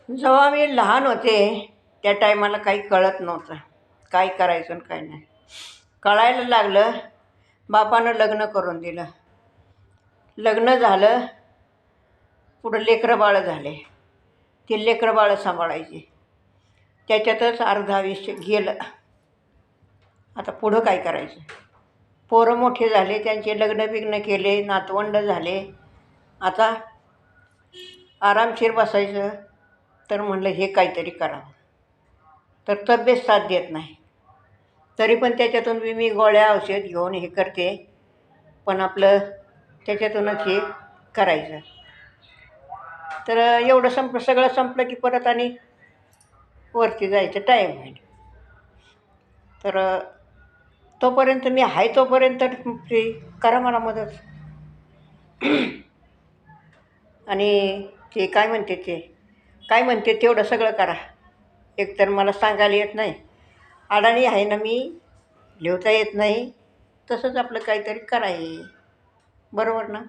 जेव्हा मी लहान होते त्या टायमाला काही कळत नव्हतं, काय करायचं आणि काय नाही. कळायला लागलं, बापानं लग्न करून दिलं. लग्न झालं, पुढं लेकरं बाळं झाले. ते लेकरं बाळं सांभाळायची, त्याच्यातच अर्धं आयुष्य गेलं. आता पुढं काय करायचं? पोरं मोठे झाले, त्यांचे लग्न बिग्न केले, नातवंड झाले. आता आरामशीर बसायचं, तर म्हणलं हे काहीतरी करावं. तर तब्येत साथ देत नाही. तरी पण त्याच्यातून मी गोळ्या औषध घेऊन हे करते, पण आपलं त्याच्यातूनच हे करायचं. तर एवढं सगळं संपलं की परत आणि वरती जायचं टाईम होईल. तर तोपर्यंत मी आहे तोपर्यंत ते करा मला मदत. आणि ते काय म्हणते तेवढं सगळं करा. एकतर मला सांगायला येत नाही, अडाणी आहे ना मी, लिहिता येत नाही. तसंच आपलं काहीतरी करायचं, बरोबर ना?